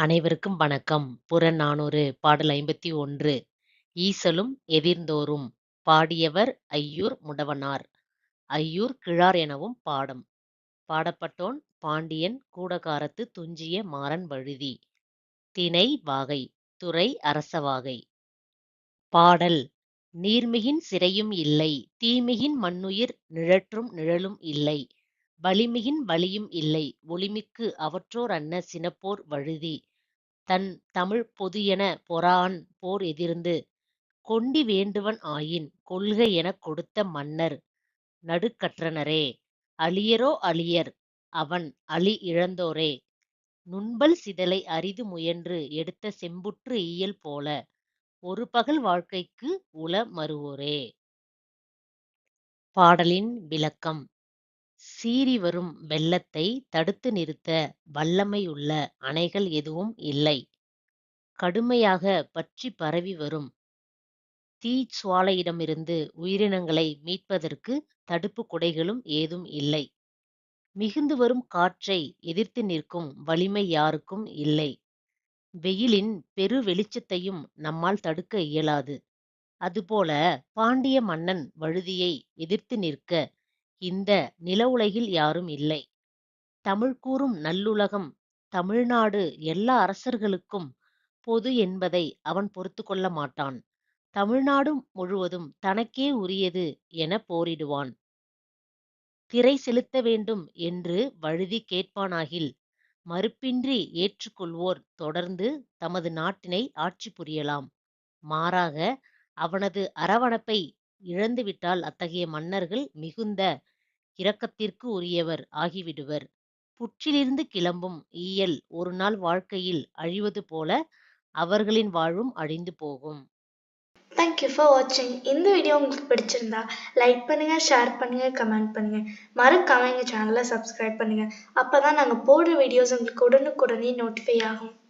அனைவருக்கும் வணக்கம். புறநானூறு பாடல் 51 ஈசலும் எதிர்ந்தோறும். பாடியவர் ஐயூர் முடவனார். ஐயூர் கிழார் எனவும் பாடம். பாடப்பட்டோன் பாண்டியன் கூடகாரத்து துஞ்சிய மாறன் வழுதி. திணை வாகை. துறை அரசவாகை. பாடல் நீர்மிகின் சிறையும் இல்லை. தீமிகின் மன்னுயிர் நிழற்றும் நிழலும் இல்லை. வலிமிகின் வலியும் இல்லை. ஒலிமிக்கு அவற்றோர் அன்ன சினப்போர் வழுதி. தன் தமிழ் பொதுஎன பொறாஅன் போர் எதிர்ந்து. கொண்டி வேண்டுவன் ஆயின் கொள்க எனக் கொடுத்த மன்னர் நடுக்கற்றனரே. அளியரோ அளியர் அவன் அளி இழந்தோரே. நுண்பல் சிதலை அரிது முயன்று எடுத்த செம்புற்று ஈயல் போல. ஒரு பகல் வாழ்க்கைக்கு உள மருவோரே. பாடலின் விளக்கம். சீறிவரும் வெள்ளத்தை தடுத்து நிறுத்த வல்லமையுள்ள அணைகள் எதுவும் இல்லை. கடுமையாக பற்றி பரவி வரும் தீச்சுவாலையிடமிருந்து உயிரினங்களை மீட்பதற்கு தடுப்பு குடைகளும் ஏதும் இல்லை. மிகுந்து வரும் காற்றை எதிர்த்து நிற்கும் வலிமை யாருக்கும் இல்லை. வெயிலின் பெரு வெளிச்சத்தையும் நம்மால் தடுக்க இயலாது. அதுபோல பாண்டிய மன்னன் வழுதியை எதிர்த்து நிற்க இந்த நில உலகில் யாரும் இல்லை. தமிழ் கூறும் நல்லுலகம் தமிழ்நாடு எல்லா அரசர்களுக்கும் பொது என்பதை அவன் பொறுத்து கொள்ள மாட்டான். தமிழ்நாடு முழுவதும் தனக்கே உரியது என போரிடுவான். திறை செலுத்த வேண்டும் என்று வழுதி கேட்பானாகில் மறுப்பின்றி ஏற்றுக்கொள்வோர் தொடர்ந்து தமது நாட்டினை ஆட்சி புரியலாம். மாறாக அவனது அரவணைப்பை இழந்துவிட்டால் அத்தகைய மன்னர்கள் மிகுந்த இரக்கத்திற்கு உரியவர் ஆகிவிடுவர். புற்றிலிருந்து கிளம்பும் ஈயல் ஒரு நாள் வாழ்க்கையில் அழிவது போல அவர்களின் வாழ்வும் அழிந்து போகும். Thank you for watching. இந்த வீடியோ உங்களுக்கு பிடிச்சிருந்தா லைக் பண்ணுங்க, ஷேர் பண்ணுங்க, கமெண்ட் பண்ணுங்க. மறக்காம எங்க சேனலை சப்ஸ்கிரைப் பண்ணுங்க. அப்பதான் நாங்க போடுற வீடியோஸ் உங்களுக்கு உடனுக்குடனே நோட்டிஃபை ஆகும்.